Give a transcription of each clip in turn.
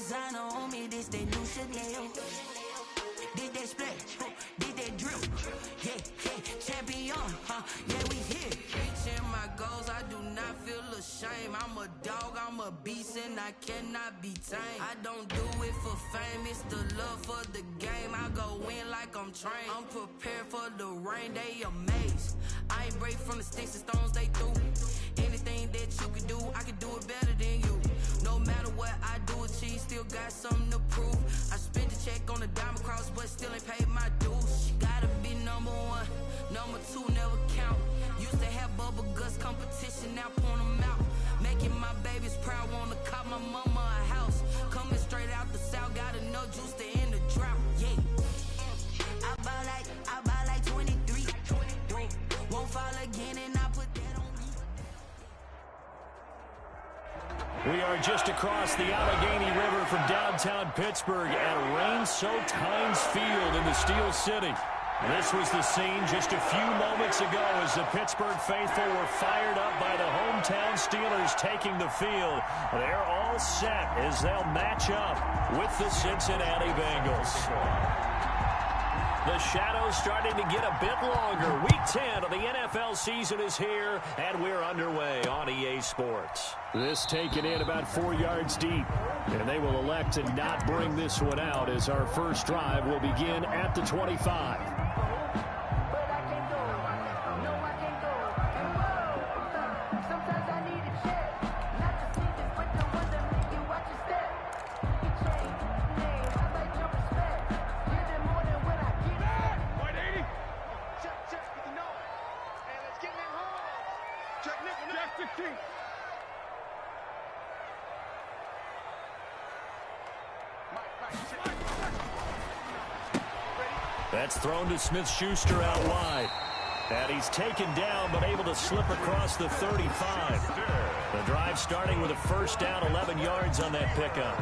designer on me, this they new Chanel. Did they split? Did they drill? Yeah, champion, yeah, we here. Reaching my goals, I do not feel ashamed. I'm a dog, I'm a beast, and I cannot be tamed. I don't do it for fame, it's the love for the game. I go in like I'm trained. I'm prepared for the rain, they amazed. I ain't break from the sticks and stones they threw. Anything that you can do, I can do it better than you. No matter what I do, achieve, still got something to prove. I spent the check on the diamond cross, but still ain't paid my dues. Gotta be number one, number two never count. Used to have bubble guts competition, now point them out. Making my babies proud, wanna cop my mama a house. Coming straight out the south, got enough juice to end the drought. Yeah, I buy like 23. Won't fall again, and I put that on me. We are just across the Allegheny River from downtown Pittsburgh at rain-soaked Heinz Field in the Steel City. This was the scene just a few moments ago as the Pittsburgh faithful were fired up by the hometown Steelers taking the field. They're all set as they'll match up with the Cincinnati Bengals. The shadow's starting to get a bit longer. Week 10 of the NFL season is here, and we're underway on EA Sports. This taken in about 4 yards deep, and they will elect to not bring this one out as our first drive will begin at the 25. That's thrown to Smith-Schuster out wide. And he's taken down, but able to slip across the 35. The drive starting with a first down, 11 yards on that pickup.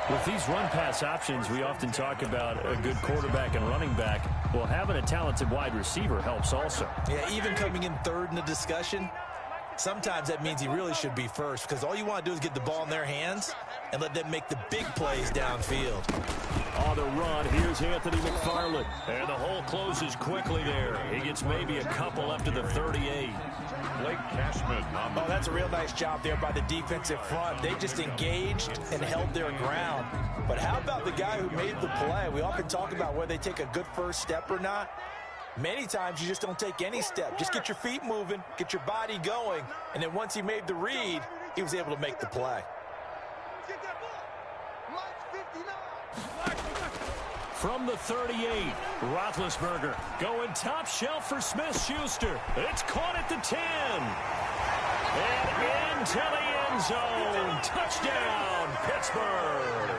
With these run-pass options, we often talk about a good quarterback and running back. Well, having a talented wide receiver helps also. Yeah, even coming in third in the discussion, sometimes that means he really should be first, because all you want to do is get the ball in their hands and let them make the big plays downfield. On the run, here's Anthony McFarland. And the hole closes quickly there. He gets maybe a couple up to the 38. Blake Cashman. Oh, that's a real nice job there by the defensive front. They just engaged and held their ground. But how about the guy who made the play? We often talk about whether they take a good first step or not. Many times you just don't take any step. Just get your feet moving, get your body going, and then once he made the read, he was able to make the play. From the 38, Roethlisberger going top shelf for Smith-Schuster. It's caught at the 10. And into the end zone. Touchdown, Pittsburgh.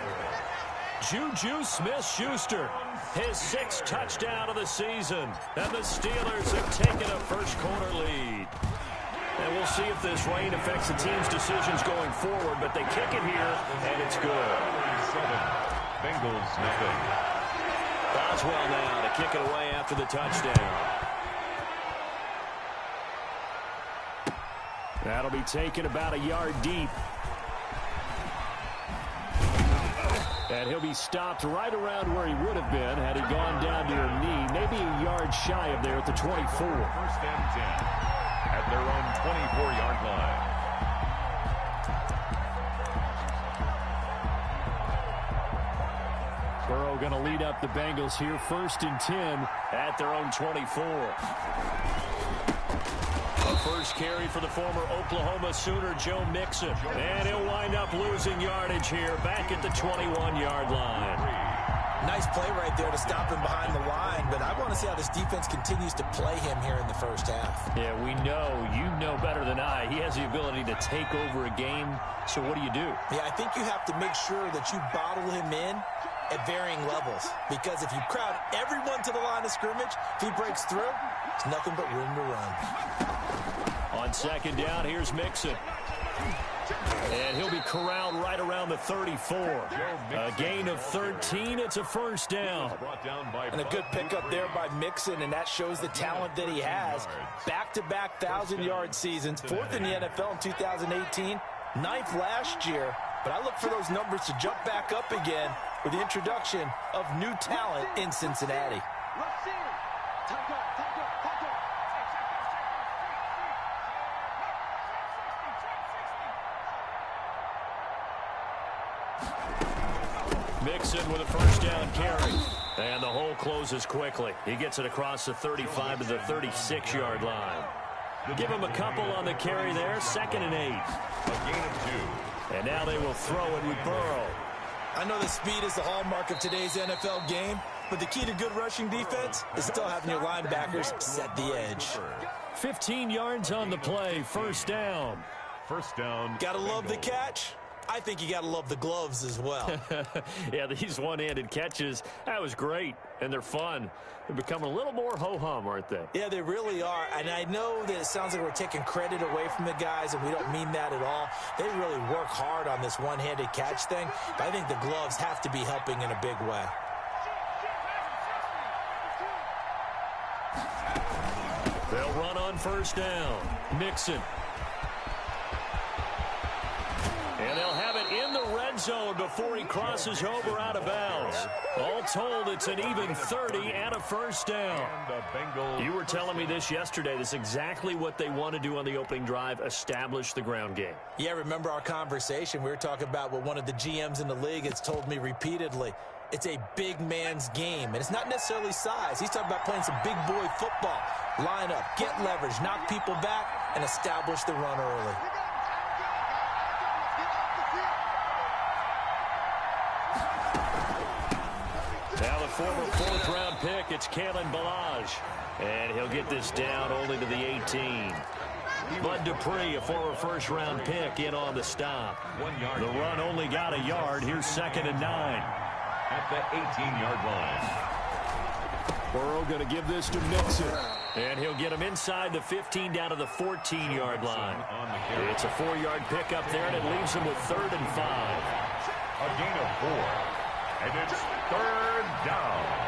Juju Smith-Schuster, his 6th touchdown of the season. And the Steelers have taken a first-quarter lead. And we'll see if this rain affects the team's decisions going forward, but they kick it here, and it's good. Bengals nothing. Boswell now to kick it away after the touchdown. That'll be taken about a yard deep. And he'll be stopped right around where he would have been had he gone down to a knee, maybe a yard shy of there at the 24. First and 10 at their own 24-yard line. Burrow going to lead up the Bengals here, 1st and 10 at their own 24. A first carry for the former Oklahoma Sooner, Joe Mixon. And he'll wind up losing yardage here back at the 21-yard line. Nice play right there to stop him behind the line, but I want to see how this defense continues to play him here in the first half. Yeah, we know, you know better than I, he has the ability to take over a game, so what do you do? Yeah, I think you have to make sure that you bottle him in at varying levels, because if you crowd everyone to the line of scrimmage, if he breaks through, there's nothing but room to run. On second down, here's Mixon. And he'll be corralled right around the 34. A gain of 13. It's a first down. And a good pickup there by Mixon, and that shows the talent that he has. Back-to-back 1,000-yard seasons. 4th in the NFL in 2018. 9th last year. but I look for those numbers to jump back up again with the introduction of new talent in Cincinnati. Mixon with a first down carry. And the hole closes quickly. He gets it across the 35 to the 36-yard line. Give him a couple on the carry there. 2nd and 8. A gain of 2. And now they will throw it with Burrow. I know the speed is the hallmark of today's NFL game, but the key to good rushing defense is still having your linebackers set the edge. 15 yards on the play. First down. First down. Gotta love the catch. I think you got to love the gloves as well. Yeah, these one-handed catches, that was great, and they're fun. They're becoming a little more ho-hum, aren't they? Yeah, they really are, and I know that it sounds like we're taking credit away from the guys, and we don't mean that at all. They really work hard on this one-handed catch thing, but I think the gloves have to be helping in a big way. They'll run on first down. Mixon. And they'll have it in the red zone before he crosses over out of bounds. All told, it's an even 30 and a first down. You were telling me this yesterday. This is exactly what they want to do on the opening drive, establish the ground game. Yeah, remember our conversation? We were talking about what one of the GMs in the league has told me repeatedly. It's a big man's game, and it's not necessarily size. He's talking about playing some big boy football. Line up, get leverage, knock people back, and establish the run early. Now the former 4th-round pick, it's Kalen Ballage. And he'll get this down only to the 18. Bud Dupree, a former 1st-round pick, in on the stop. 1 yard. The run only got a yard. Here's 2nd and 9. At the 18-yard line. Burrow going to give this to Mixon. And he'll get him inside the 15 down to the 14-yard line. It's a 4-yard pickup there, and it leaves him with 3rd and 5. A gain of 4. And it's 3rd down.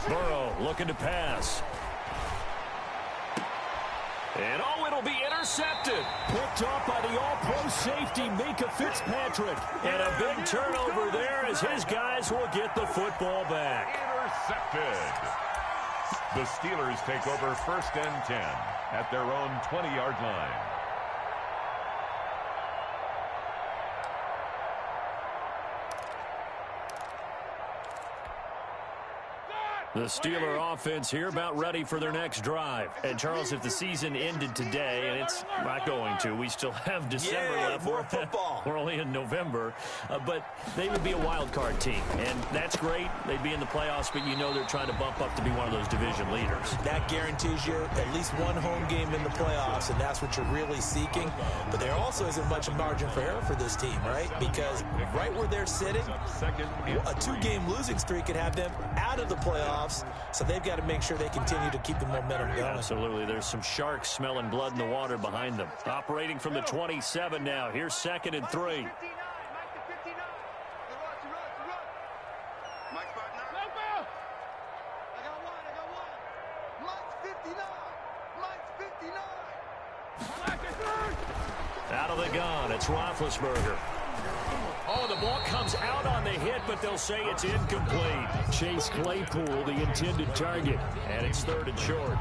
Burrow looking to pass. And oh, it'll be intercepted. Picked off by the all-pro safety, Minka Fitzpatrick. And a big turnover there as his guys will get the football back. Intercepted. The Steelers take over 1st and 10 at their own 20-yard line. The Steeler offense here about ready for their next drive. And, Charles, if the season ended today, and it's not going to, we still have December left. More football. We're only in November. But they would be a wild card team. And that's great. They'd be in the playoffs, but you know they're trying to bump up to be one of those division leaders. That guarantees you at least one home game in the playoffs, and that's what you're really seeking. But there also isn't much margin for error for this team, right? Because right where they're sitting, a 2-game losing streak could have them out of the playoffs. So they've got to make sure they continue to keep the momentum going. Absolutely. There's some sharks smelling blood in the water behind them. Operating from the 27 now. Here's 2nd and 3. Out of the gun, it's Roethlisberger. Oh, the ball comes out on the hit, but they'll say it's incomplete. Chase Claypool, the intended target, and it's 3rd and short.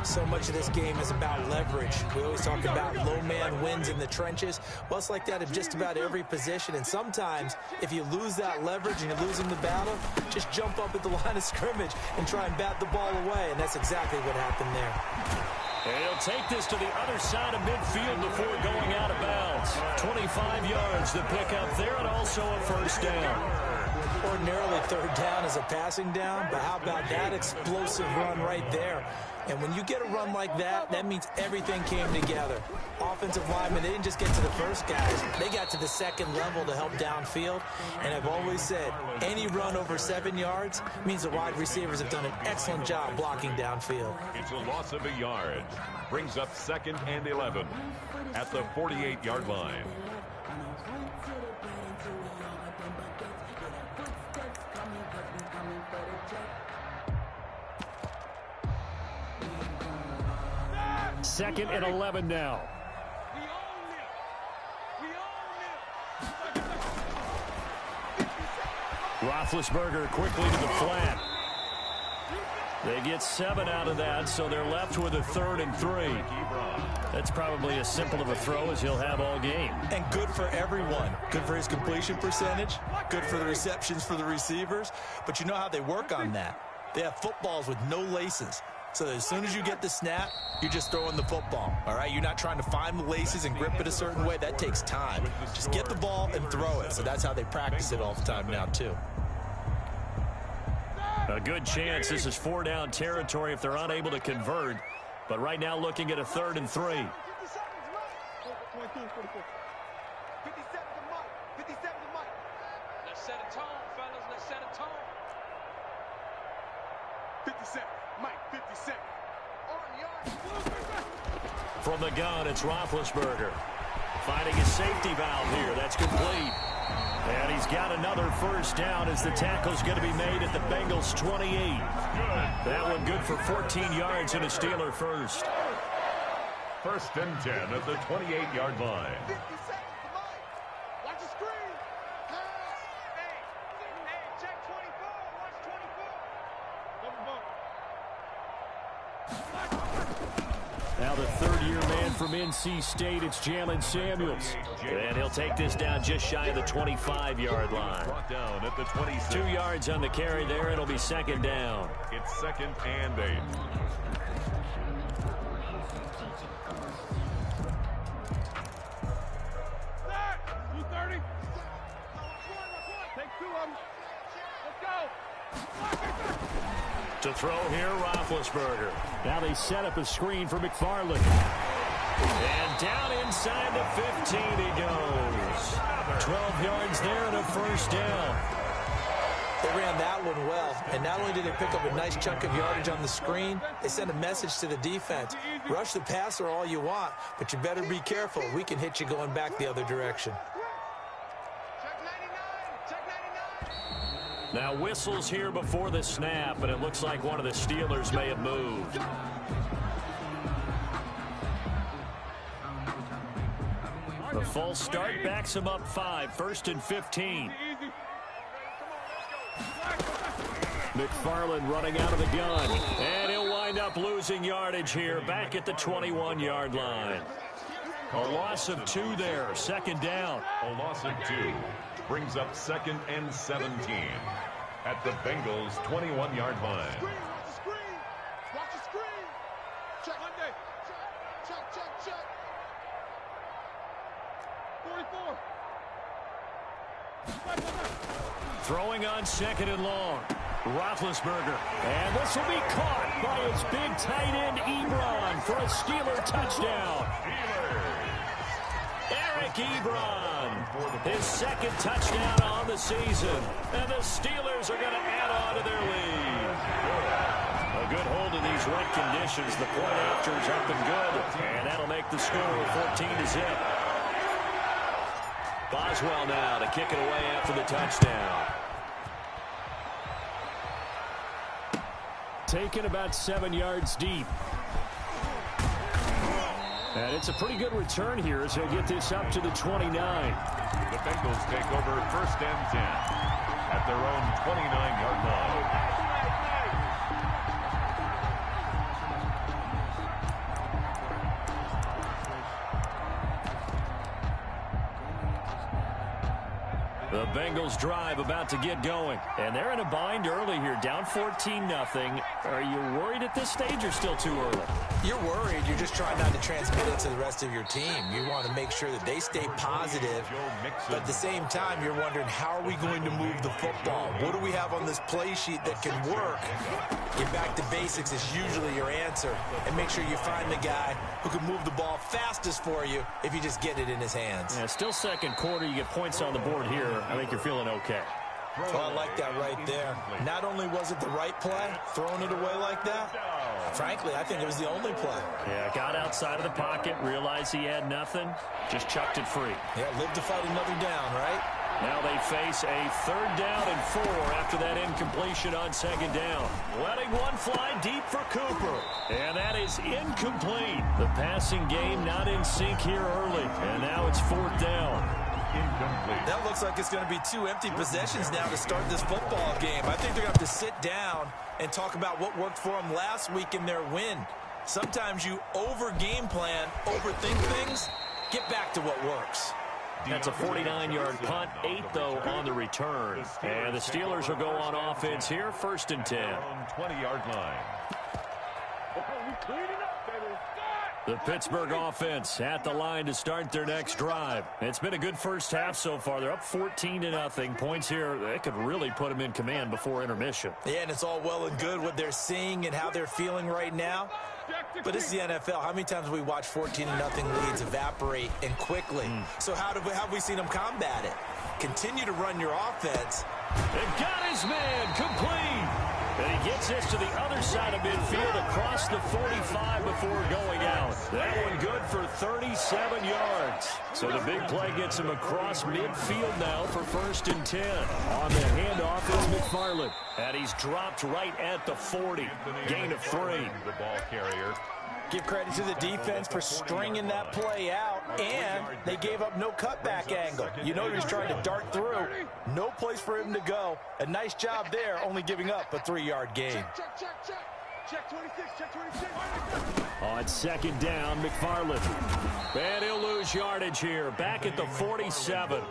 So much of this game is about leverage. We always talk about low man wins in the trenches. Well, it's like that in just about every position. And sometimes, if you lose that leverage and you're losing the battle, just jump up at the line of scrimmage and try and bat the ball away. And that's exactly what happened there. And he'll take this to the other side of midfield before going out of bounds. 25 yards, the pickup there, and also a first down. Ordinarily, 3rd down is a passing down, but how about that explosive run right there? And when you get a run like that, that means everything came together. Offensive linemen, they didn't just get to the first guys. They got to the 2nd level to help downfield. And I've always said, any run over 7 yards means the wide receivers have done an excellent job blocking downfield. It's a loss of a yard. Brings up 2nd and 11 at the 48-yard line. 2nd and 11 now. Roethlisberger quickly to the flat. They get 7 out of that, so they're left with a 3rd and 3. That's probably as simple of a throw as he'll have all game. And good for everyone. Good for his completion percentage. Good for the receptions for the receivers. But you know how they work on that. They have footballs with no laces. So as soon as you get the snap, you're just throwing the football. All right? You're not trying to find the laces and grip it a certain way. That takes time. Just get the ball and throw it. So that's how they practice it all the time now, too. A good chance this is 4-down territory if they're unable to convert. But right now looking at a 3rd and 3. Let's set a tone, fellas. Let's set a tone. 57. Mike, 57. From the gun, it's Roethlisberger. Finding his safety valve here. That's complete. And he's got another 1st down as the tackle's going to be made at the Bengals' 28. That one good for 14 yards and a Steeler first. 1st and 10 at the 28-yard line. 50 seconds to Mike. Watch the screen. Pass. Hey, check 24. Watch 24. Now the 3rd-year man from NC State, it's Jalen Samuels. And he'll take this down just shy of the 25-yard line. Brought down at the 26. 2 yards on the carry there. It'll be 2nd down. It's 2nd and 8. Start. 230. Take 2 of them. Let's go. To throw here, Roethlisberger. Now they set up a screen for McFarland. And down inside the 15 he goes. 12 yards there and a 1st down. They ran that one well, and not only did they pick up a nice chunk of yardage on the screen, they sent a message to the defense. Rush the passer all you want, but you better be careful. We can hit you going back the other direction. Check 99. Check 99. Now whistles here before the snap, and it looks like one of the Steelers may have moved. The false start backs him up 5, 1st and 15. McFarland running out of the gun, and he'll wind up losing yardage here back at the 21-yard line. A loss of 2 there, 2nd down. A loss of 2 brings up 2nd and 17 at the Bengals' 21-yard line. Watch the screen. Watch the screen. Check Monday. Check. 44. Throwing on 2nd and long. Roethlisberger. And this will be caught by his big tight end, Ebron, for a Steeler touchdown. Eric Ebron, his 2nd touchdown on the season. And the Steelers are going to add on to their lead. A good hold in these wet conditions. The point after is up and good. And that'll make the score 14-0. Boswell now to kick it away after the touchdown. Taken about 7 yards deep. And it's a pretty good return here as he'll get this up to the 29. The Bengals take over 1st and 10 at their own 29-yard line. The Bengals drive about to get going. And they're in a bind early here, down 14-0. Are you worried at this stage or still too early? You're worried. You're just trying not to transmit it to the rest of your team. You want to make sure that they stay positive. But at the same time, you're wondering, how are we going to move the football? What do we have on this play sheet that can work? Get back to basics is usually your answer. And make sure you find the guy who can move the ball fastest for you if you just get it in his hands. Yeah, still 2nd quarter. You get points on the board here. I think you're feeling okay. Oh, I like that right there. Not only was it the right play, throwing it away like that, frankly, I think it was the only play. Yeah, got outside of the pocket, realized he had nothing, just chucked it free. Yeah, live to fight another down, right? Now they face a 3rd down and 4 after that incompletion on 2nd down. Letting one fly deep for Cooper. And that is incomplete. The passing game not in sync here early. And now it's 4th down. Incomplete. That looks like it's going to be 2 empty possessions now to start this football game. I think they're going to have to sit down and talk about what worked for them last week in their win. Sometimes you over-game plan, overthink things, get back to what works. That's a 49-yard punt, 8 though on the return. And the Steelers will go on offense here, 1st and 10. 20-yard line. The Pittsburgh offense at the line to start their next drive. It's been a good first half so far. They're up 14-0. Points here, they could really put them in command before intermission. Yeah, and it's all well and good what they're seeing and how they're feeling right now. But this is the NFL. How many times have we watched 14-0 leads evaporate and quickly? So how have we seen them combat it? Continue to run your offense. They've got his man complete. And he gets this to the other side of midfield across the 45 before going out. That one good for 37 yards. So the big play gets him across midfield now for 1st and 10. On the handoff is McFarland. And he's dropped right at the 40. Gain of 3. The ball carrier. Give credit to the defense for stringing that play out, and they gave up no cutback angle. You know he was trying to dart through. No place for him to go. A nice job there, only giving up a 3-yard gain. Check 26, check 26. On 2nd down, McFarland. And he'll lose yardage here. Back at the 47.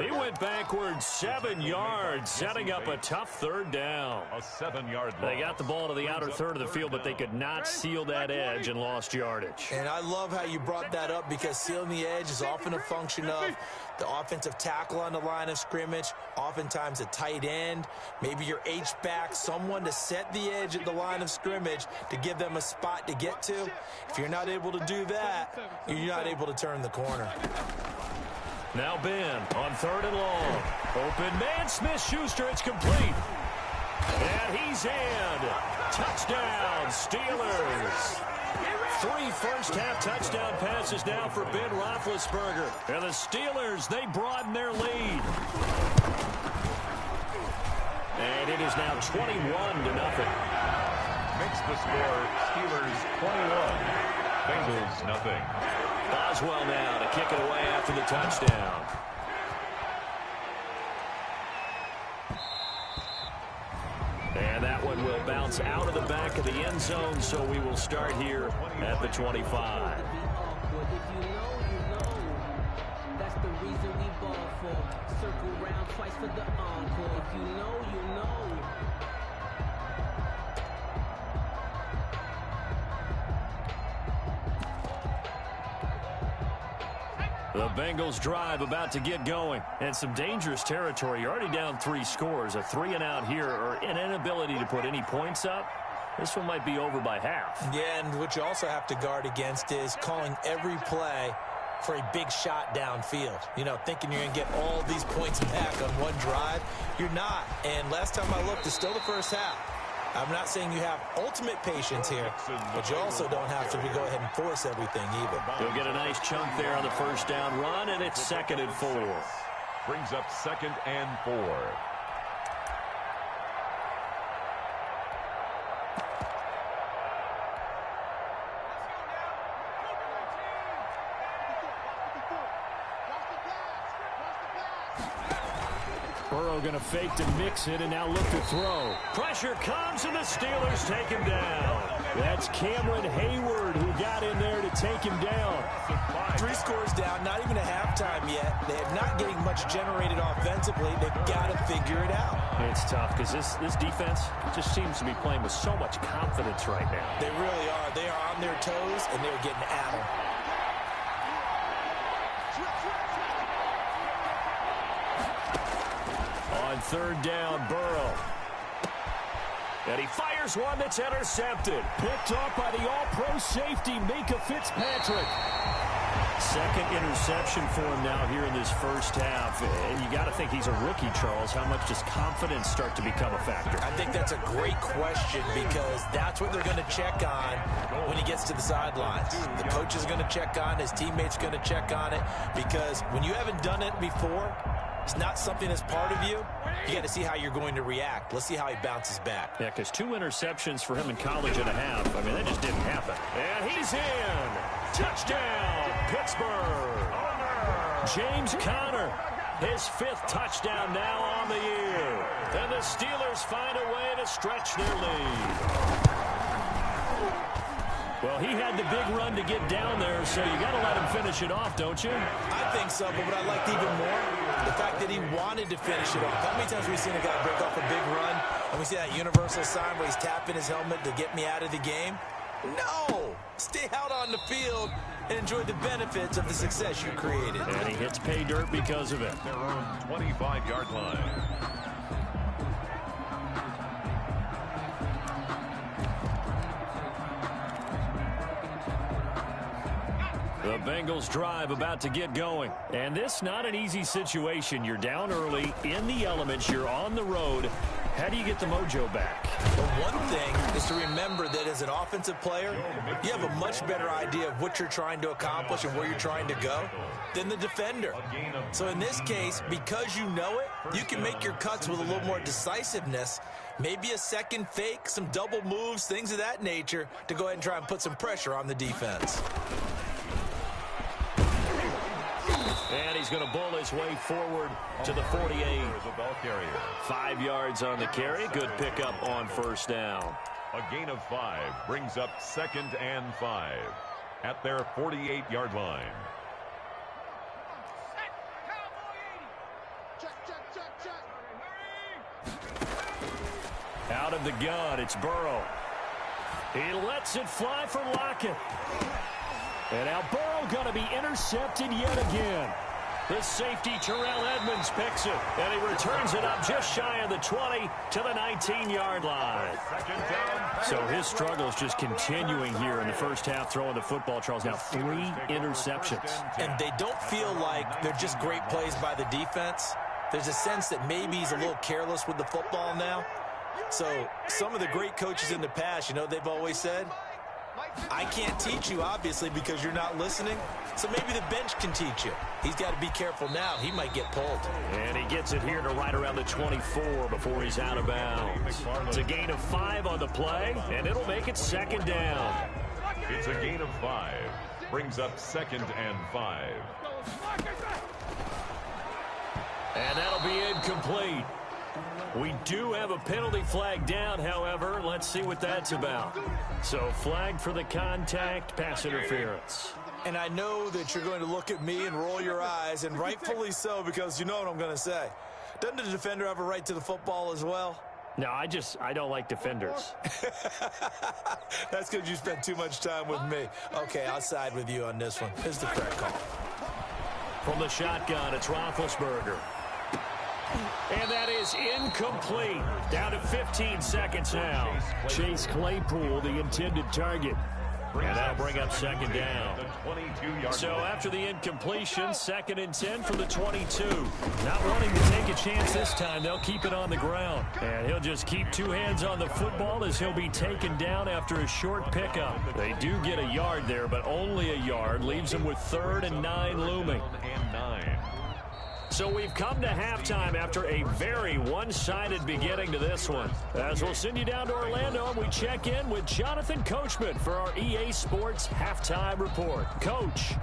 He went backwards 7 yards, setting up a tough 3rd down. A 7-yard They got the ball to the outer third of the field, but they could not seal that edge and lost yardage. And I love how you brought that up because sealing the edge is often a function of the offensive tackle on the line of scrimmage, oftentimes a tight end, maybe your H-back, someone to set the edge at the line of scrimmage to give them a spot to get to. If you're not able to do that, you're not able to turn the corner. Now Ben on 3rd and long. Open man, Smith-Schuster, it's complete. And he's in. Touchdown, Steelers. 3 first-half touchdown passes now for Ben Roethlisberger. And the Steelers, they broaden their lead. And it is now 21-0. Makes the score Steelers 21, Bengals nothing. Boswell now to kick it away after the touchdown. And that one will bounce out of the back of the end zone, so we will start here at the 25. That's the reason we ball for. Circle round twice for the encore. If you know, you know. The Bengals drive about to get going. And some dangerous territory. You're already down 3 scores. A 3-and-out here, or an inability to put any points up. This one might be over by half. Yeah, and what you also have to guard against is calling every play for a big shot downfield. You know, thinking you're going to get all these points back on one drive. You're not. And last time I looked, it's still the first half. I'm not saying you have ultimate patience here, but you also don't have to go ahead and force everything either. They'll get a nice chunk there on the first down run, and it's 2nd and 4. Brings up 2nd and 4. Burrow going to fake to mix it and now look to throw. Pressure comes and the Steelers take him down. That's Cameron Hayward who got in there to take him down. 3 scores down, not even a halftime yet. They are not getting much generated offensively. They've got to figure it out. It's tough because this defense just seems to be playing with so much confidence right now. They really are. They are on their toes, and they're getting at them. On 3rd down, Burrow. And he fires one that's intercepted. Picked up by the all-pro safety, Minka Fitzpatrick. 2nd interception for him now here in this first half. And you got to think he's a rookie, Charles. How much does confidence start to become a factor? I think that's a great question because that's what they're going to check on when he gets to the sidelines. The coach is going to check on, his teammates going to check on it, because when you haven't done it before, it's not something that's part of you, you got to see how you're going to react. Let's see how he bounces back. Yeah, because 2 interceptions for him in college and a half. I mean, that just didn't happen. And he's in. Touchdown, Pittsburgh. James Conner, his 5th touchdown now on the year. And the Steelers find a way to stretch their lead. Well, he had the big run to get down there, so you got to let him finish it off, don't you? I think so, but what I liked even more, the fact that he wanted to finish it off. How many times have we seen a guy break off a big run, and we see that universal sign where he's tapping his helmet to get me out of the game? No! Stay out on the field and enjoy the benefits of the success you created. And he hits pay dirt because of it. Their own 25-yard line. The Bengals drive about to get going. And this not an easy situation. You're down early, in the elements, you're on the road. How do you get the mojo back? Well, one thing is to remember that as an offensive player, you have a much better idea of what you're trying to accomplish and where you're trying to go than the defender. So in this case, because you know it, you can make your cuts with a little more decisiveness. Maybe a second fake, some double moves, things of that nature to go ahead and try and put some pressure on the defense. And he's going to bull his way forward to the 48. 5 yards on the carry. Good pickup on first down. A gain of 5 brings up 2nd and 5 at their 48-yard line. Out of the gun, it's Burrow. He lets it fly for Lockett. And now Burrow going to be intercepted yet again. The safety, Terrell Edmonds, picks it. And he returns it up just shy of the 20 to the 19-yard line. So his struggle is just continuing here in the first half, throwing the football. Charles, now 3 interceptions. And they don't feel like they're just great plays by the defense. There's a sense that maybe he's a little careless with the football now. So some of the great coaches in the past, you know, they've always said, I can't teach you, obviously, because you're not listening. So maybe the bench can teach you. He's got to be careful now. He might get pulled. And he gets it here to right around the 24 before he's out of bounds. It's a gain of 5 on the play, and it'll make it 2nd down. It's a gain of 5. Brings up 2nd and 5. And that'll be incomplete. We do have a penalty flag down, however. Let's see what that's about. So flag for the contact, pass interference. And I know that you're going to look at me and roll your eyes, and rightfully so, because you know what I'm going to say. Doesn't the defender have a right to the football as well? No, I don't like defenders. That's because you spent too much time with me. Okay, I'll side with you on this one. This is the correct call. From the shotgun, it's Roethlisberger. And that is incomplete. Down to 15 seconds now. Chase Claypool, the intended target. And that'll bring up 2nd down. So after the incompletion, 2nd and 10 from the 22. Not wanting to take a chance this time. They'll keep it on the ground. And he'll just keep 2 hands on the football as he'll be taken down after a short pickup. They do get a yard there, but only a yard. Leaves them with 3rd and 9 looming. So we've come to halftime after a very one-sided beginning to this one. As we'll send you down to Orlando, and we check in with Jonathan Coachman for our EA Sports Halftime Report. Coach.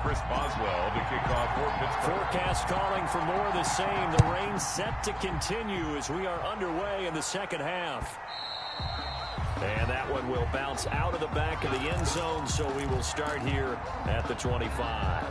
Chris Boswell to kick off for Pittsburgh. Forecast calling for more of the same. The rain set to continue as we are underway in the second half. And that one will bounce out of the back of the end zone, so we will start here at the 25.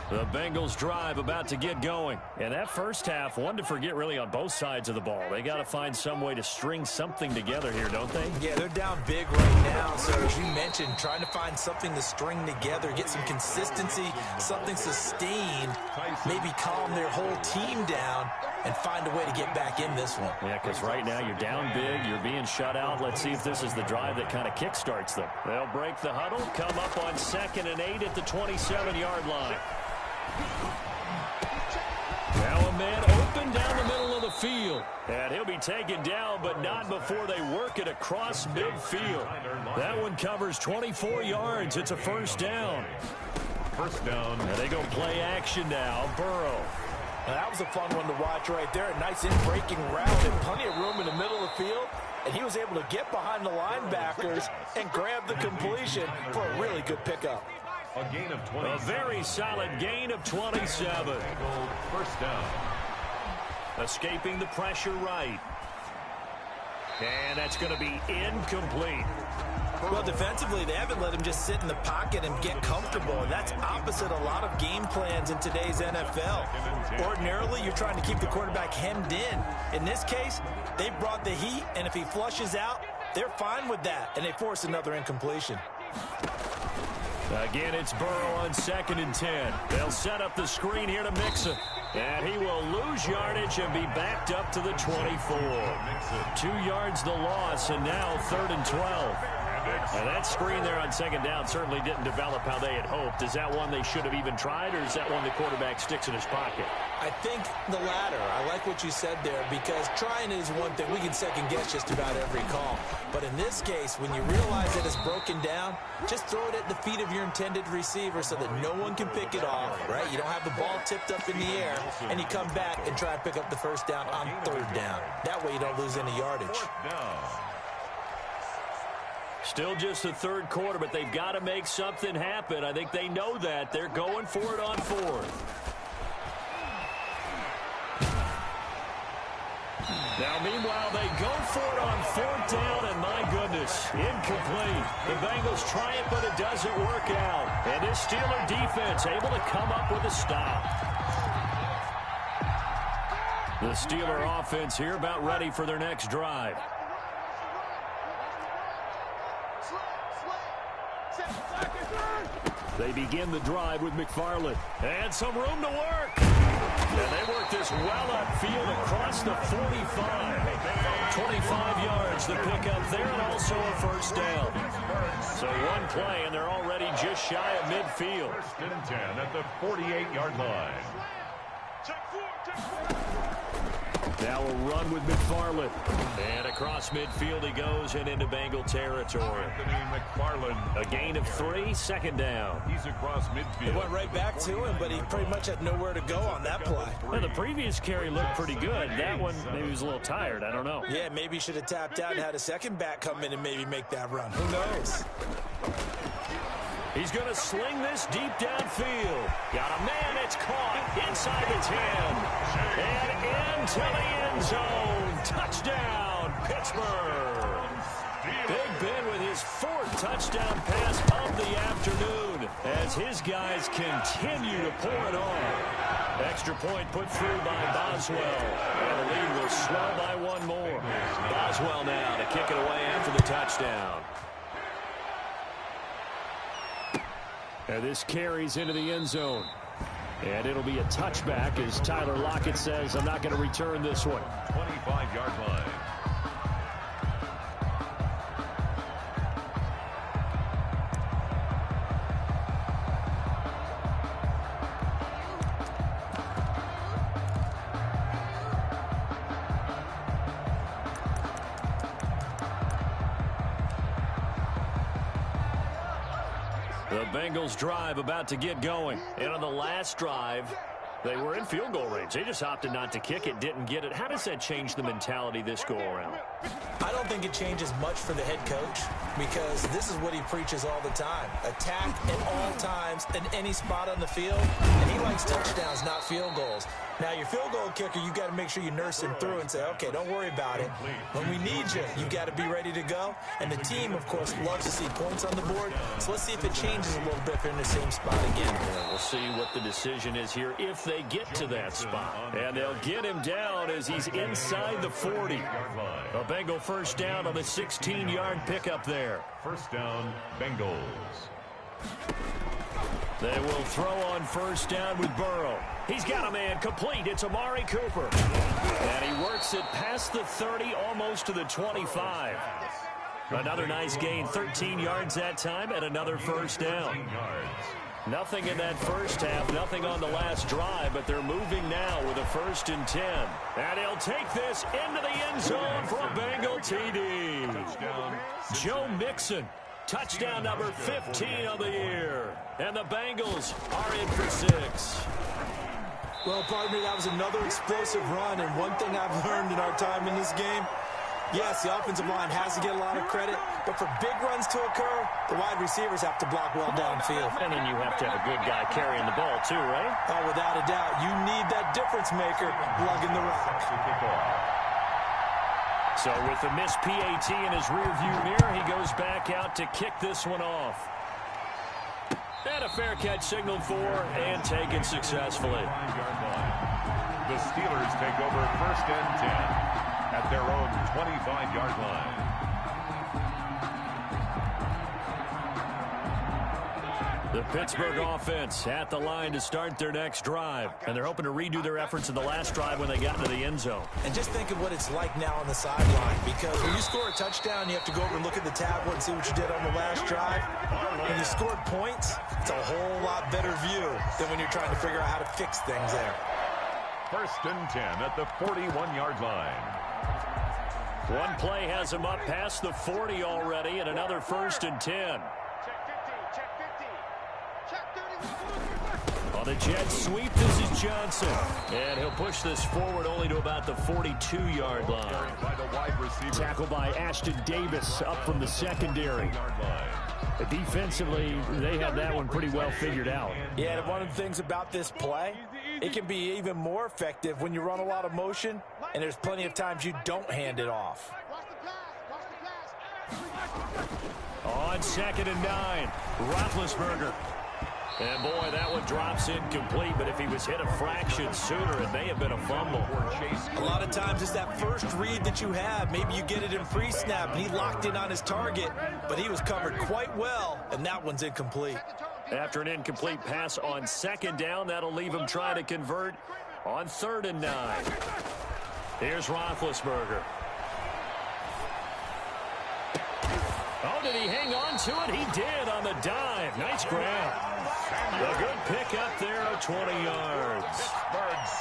The Bengals drive about to get going. And that first half, one to forget really on both sides of the ball. They got to find some way to string something together here, don't they? Yeah, they're down big right now. So as you mentioned, trying to find something to string together, get some consistency, something sustained, maybe calm their whole team down and find a way to get back in this one. Yeah, because right now you're down big, you're being shut out. Let's see if this is the drive that kind of kickstarts them. They'll break the huddle, come up on 2nd and 8 at the 27-yard line. Now a man open down the middle of the midfield. And he'll be taken down, but not before they work it across midfield. That one covers 24 yards. It's a first down. First down. And they go play action now. Burrow. Now, that was a fun one to watch right there. A nice in-breaking route and plenty of room in the middle of the field. And he was able to get behind the linebackers and grab the completion for a really good pickup. A gain of 20. A very solid gain of 27. First down. Escaping the pressure right. And that's going to be incomplete. Well, defensively, they haven't let him just sit in the pocket and get comfortable. And that's opposite a lot of game plans in today's NFL. Ordinarily, you're trying to keep the quarterback hemmed in. In this case, they brought the heat, and if he flushes out, they're fine with that, and they force another incompletion. Again, it's Burrow on 2nd and 10. They'll set up the screen here to Mixon. And he will lose yardage and be backed up to the 24. 2 yards the loss, and now 3rd and 12. And that screen there on 2nd down certainly didn't develop how they had hoped. Is that one they should have even tried, or is that one the quarterback sticks in his pocket? I think the latter. I like what you said there, because trying is one thing. We can second-guess just about every call. But in this case, when you realize that it's broken down, just throw it at the feet of your intended receiver so that no one can pick it off, right? You don't have the ball tipped up in the air, and you come back and try to pick up the first down on 3rd down. That way you don't lose any yardage. Still just the 3rd quarter, but they've got to make something happen. I think they know that. They're going for it on 4th. Now, meanwhile, they go for it on 4th down, and my goodness, incomplete. The Bengals try it, but it doesn't work out. And this Steeler defense able to come up with a stop. The Steeler offense here about ready for their next drive. They begin the drive with McFarland. And some room to work. And they work this well upfield across the 45. 25 yards to pick up there, and also a first down. So one play, and they're already just shy of midfield. 1st and 10 at the 48-yard line. Now a run with McFarland. And across midfield he goes and into Bengal territory. Anthony McFarland. A gain of 3, 2nd down. He's across midfield. It went right back to him, but he pretty much had nowhere to go on that play. Well, the previous carry looked pretty good. That one, maybe he was a little tired. I don't know. Yeah, maybe he should have tapped out and had a second back come in and maybe make that run. Who knows? He's going to sling this deep downfield. Got a man, it's caught inside the 10. And into the end zone. Touchdown, Pittsburgh. Big Ben with his 4th touchdown pass of the afternoon as his guys continue to pour it on. Extra point put through by Boswell. And the lead will swell by 1 more. Boswell now to kick it away after the touchdown. And this carries into the end zone. And it'll be a touchback as Tyler Lockett says, I'm not going to return this one. 25-yard line. The Bengals drive about to get going. And on the last drive, they were in field goal range. They just opted not to kick it, didn't get it. How does that change the mentality this go around? I don't think it changes much for the head coach, because this is what he preaches all the time. Attack at all times in any spot on the field. And he likes touchdowns, not field goals. Now, your field goal kicker, you got to make sure you nurse him through and say, okay, don't worry about it. When we need you, you got to be ready to go. And the team, of course, loves to see points on the board. So let's see if it changes a little bit if they're in the same spot again. We'll see what the decision is here if they get to that spot. And they'll get him down as he's inside the 40. A Bengal first down on the 16-yard pickup there. First down, Bengals. They will throw on first down with Burrow. He's got a man complete. It's Amari Cooper. And he works it past the 30, almost to the 25. Another nice gain, 13 yards that time, and another first down. Nothing in that first half, nothing on the last drive, but they're moving now with a 1st and 10. And he'll take this into the end zone for a Bengal TD. Joe Mixon, touchdown number 15 of the year. And the Bengals are in for 6. Well, pardon me, that was another explosive run, and one thing I've learned in our time in this game, yes, the offensive line has to get a lot of credit, but for big runs to occur, the wide receivers have to block well downfield. And then you have to have a good guy carrying the ball too, right? Oh, without a doubt. You need that difference maker lugging the rock. So with the missed PAT in his rearview mirror, he goes back out to kick this one off. And a fair catch signaled for and taken successfully. The Steelers take over 1st and 10 at their own 25-yard line. The Pittsburgh offense at the line to start their next drive. And they're hoping to redo their efforts in the last drive when they got into the end zone. And just think of what it's like now on the sideline, because when you score a touchdown, you have to go over and look at the tablet and see what you did on the last drive. When you scored points, it's a whole lot better view than when you're trying to figure out how to fix things there. 1st and 10 at the 41-yard line. One play has him up past the 40 already, and another 1st and 10. On the jet sweep, this is Johnson. And he'll push this forward only to about the 42-yard line. Tackled by Ashton Davis up from the secondary. Defensively, they have that one pretty well figured out. Yeah, and one of the things about this play, it can be even more effective when you run a lot of motion, and there's plenty of times you don't hand it off. On 2nd and 9, Roethlisberger. And, boy, that one drops incomplete, but if he was hit a fraction sooner, it may have been a fumble. A lot of times it's that first read that you have. Maybe you get it in pre-snap, and he locked in on his target, but he was covered quite well, and that one's incomplete. After an incomplete pass on 2nd down, that'll leave him trying to convert on 3rd and 9. Here's Roethlisberger. Oh, did he hang on to it? He did on the dive. Nice grab. A good pick up there of 20 yards.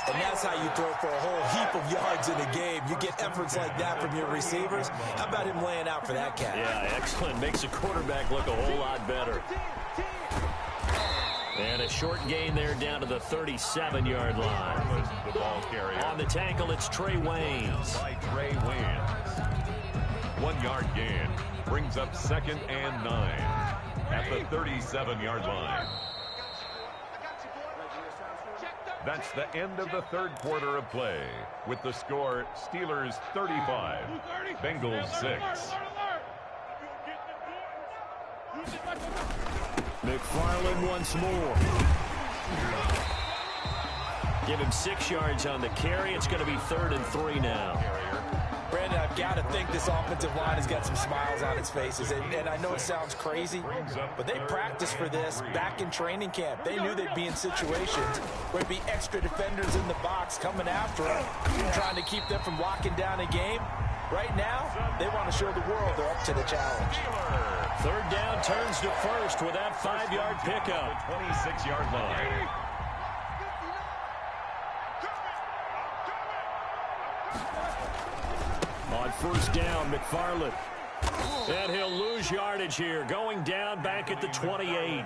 And that's how you throw for a whole heap of yards in a game. You get efforts like that from your receivers. How about him laying out for that cat? Yeah, excellent. Makes a quarterback look a whole lot better. And a short gain there down to the 37-yard line. The ball carrier. On the tackle, it's Trey Waynes. By Trey Waynes. 1-yard gain. Brings up 2nd and 9 at the 37-yard line. That's the end of the 3rd quarter of play. With the score, Steelers 35, Bengals 6. McFarland once more. Give him 6 yards on the carry. It's going to be 3rd and 3 now. Brandon, I've got to think this offensive line has got some smiles on its faces. And I know it sounds crazy, but they practiced for this back in training camp. They knew they'd be in situations where there'd be extra defenders in the box coming after them, trying to keep them from locking down a game. Right now, they want to show the world they're up to the challenge. 3rd down turns to 1st with that 5-yard pickup. 26-yard line. On 1st down, McFarland. And he'll lose yardage here. Going down back at the 28.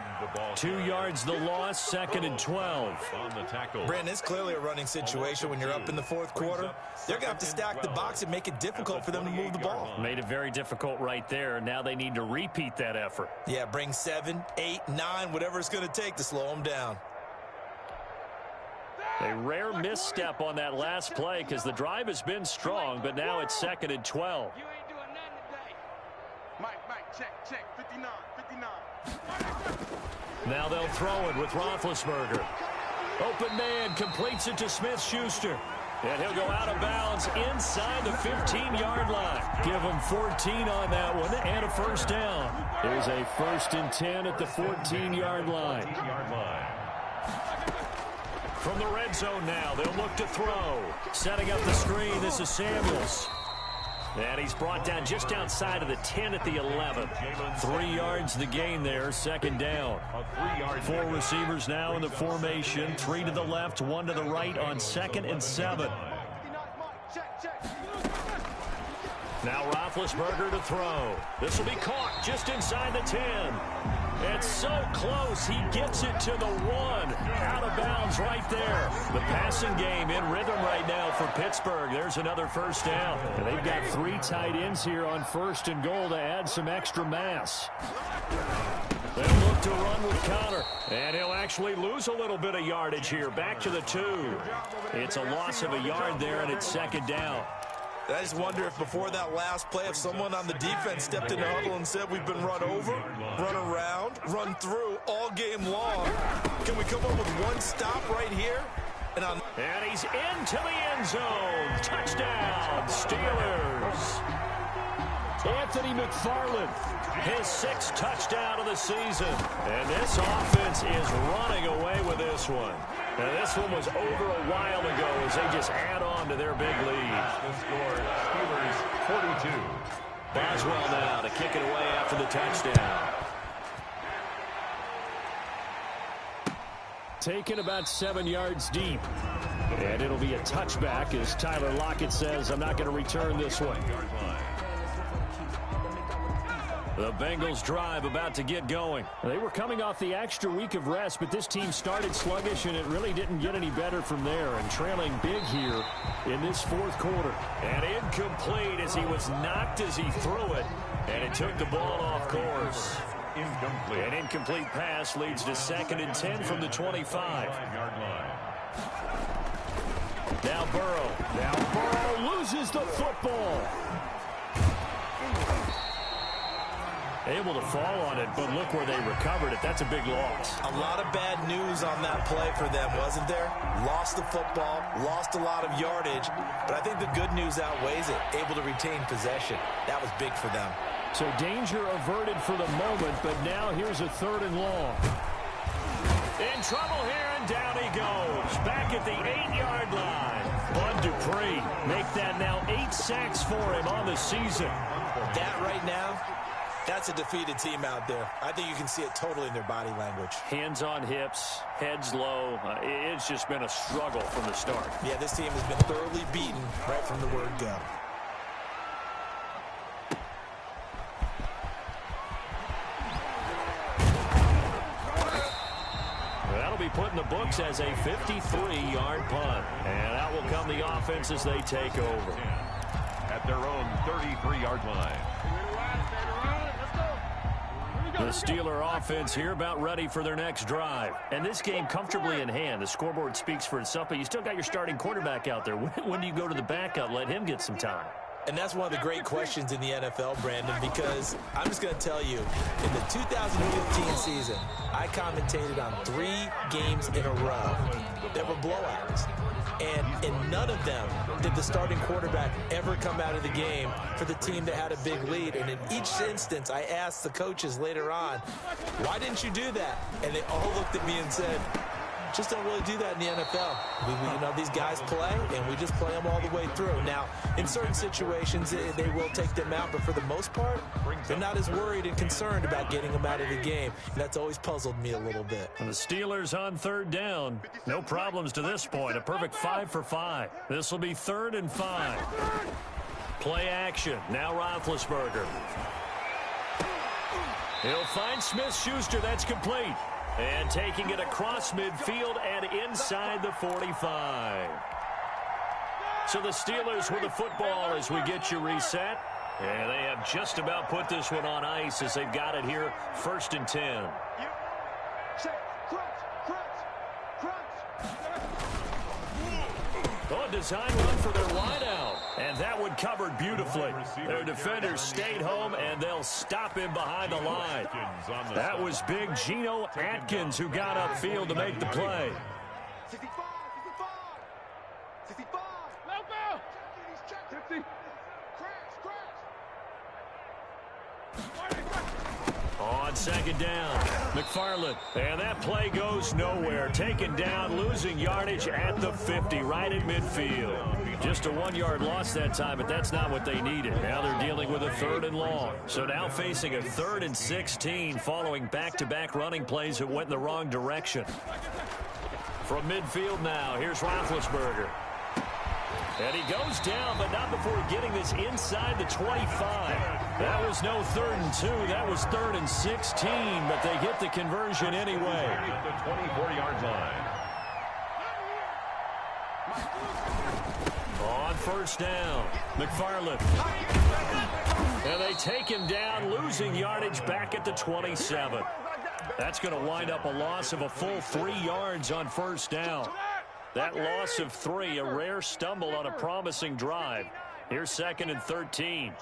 2 yards the loss, 2nd and 12. On the tackle. Brandon, it's clearly a running situation when you're up in the 4th quarter. They're going to have to stack the box and make it difficult for them to move the ball. Made it very difficult right there. Now they need to repeat that effort. Yeah, bring 7, 8, 9, whatever it's going to take to slow them down. A rare misstep on that last play because the drive has been strong, but now it's 2nd and 12. You ain't doing nothing today. Mike, check, 59. Now they'll throw it with Roethlisberger. Open man completes it to Smith-Schuster. And he'll go out of bounds inside the 15-yard line. Give him 14 on that one and a 1st down. There's a 1st and 10 at the 14-yard line. From the red zone now, they'll look to throw. Setting up the screen, this is Samuels. And he's brought down just outside of the 10 at the 11. 3 yards the gain there, second down. 4 receivers now in the formation. 3 to the left, 1 to the right on 2nd and 7. Now Roethlisberger to throw. This will be caught just inside the 10. It's so close. He gets it to the 1. Out of bounds right there. The passing game in rhythm right now for Pittsburgh. There's another first down. And they've got 3 tight ends here on 1st and goal to add some extra mass. They'll look to run with Connor. And he'll actually lose a little bit of yardage here. Back to the 2. It's a loss of a yard there, and it's second down. I just wonder if before that last play, if someone on the defense stepped in the huddle and said we've been run over, run around, run through all game long. Can we come up with one stop right here? And he's into the end zone. Touchdown, Steelers. Anthony McFarland, his 6th touchdown of the season. And this offense is running away with this one. Now, this one was over a while ago as they just add on to their big lead. The score, Steelers 42. Boswell now to kick it away after the touchdown. Taken about 7 yards deep. And it'll be a touchback as Tyler Lockett says, I'm not going to return this one. The Bengals drive about to get going. They were coming off the extra week of rest, but this team started sluggish, and it really didn't get any better from there. And trailing big here in this 4th quarter. And incomplete as he was knocked as he threw it. And it took the ball off course. Incomplete. An incomplete pass leads to 2nd and 10 from the 25. Now Burrow. Now Burrow loses the football. Able to fall on it, but look where they recovered it. That's a big loss. a lot of bad news on that play for them, wasn't there? Lost the football, lost a lot of yardage, but I think the good news outweighs it. Able to retain possession. That was big for them. So danger averted for the moment, but now here's a 3rd and long. In trouble here, and down he goes. Back at the 8-yard line. Bud Dupree make that now 8 sacks for him on the season. That right now, that's a defeated team out there. I think you can see it totally in their body language. Hands on hips, heads low. It's just been a struggle from the start. Yeah, this team has been thoroughly beaten right from the word go. That'll be put in the books as a 53-yard punt. And that will come the offense as they take over. At their own 33-yard line. The Steeler offense here about ready for their next drive. And this game comfortably in hand. The scoreboard speaks for itself, but you still got your starting quarterback out there. When do you go to the backup, let him get some time? And that's one of the great questions in the NFL, Brandon, because I'm just going to tell you, in the 2015 season, I commentated on 3 games in a row that were blowouts. And in none of them did the starting quarterback ever come out of the game for the team that had a big lead. And in each instance, I asked the coaches later on, why didn't you do that? And they all looked at me and said, just don't really do that in the NFL. You know, these guys play, and we just play them all the way through. Now, in certain situations, they will take them out, but for the most part, they're not as worried and concerned about getting them out of the game. And that's always puzzled me a little bit. And the Steelers on 3rd down. No problems to this point. A perfect 5 for 5. This will be 3rd and 5. Play action. Now Roethlisberger. He'll find Smith-Schuster. That's complete. And taking it across midfield and inside the 45. So the Steelers with the football as we get you reset. And they have just about put this one on ice as they've got it here, 1st and 10. Oh, design run for their wideout. And that one covered beautifully. Their defenders stayed home, and they'll stop him behind the line. That was big Geno Atkins who got upfield to make the play. 65, 65. Let go. 50. Crash. On second down, McFarland. And that play goes nowhere. Taken down, losing yardage at the 50, right at midfield. Just a 1-yard loss that time, but that's not what they needed. Now they're dealing with a 3rd and long. So now facing a 3rd and 16 following back-to-back running plays that went in the wrong direction. From midfield now, here's Roethlisberger. And he goes down, but not before getting this inside the 25. That was no 3rd and 2. That was 3rd and 16, but they get the conversion anyway. The 24-yard line. On first down, McFarland. And they take him down, losing yardage back at the 27. That's going to wind up a loss of a full 3 yards on first down. That loss of 3, a rare stumble on a promising drive. Here's 2nd and 13.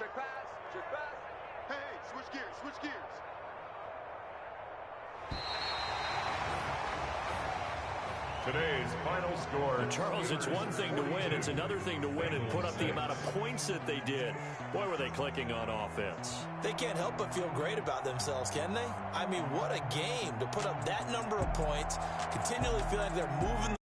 Hey, switch gears, switch gears. Today's final score. Charles, it's one thing to win. It's another thing to win and put up the amount of points that they did. Boy, were they clicking on offense. They can't help but feel great about themselves, can they? I mean, what a game to put up that number of points, continually feel like they're moving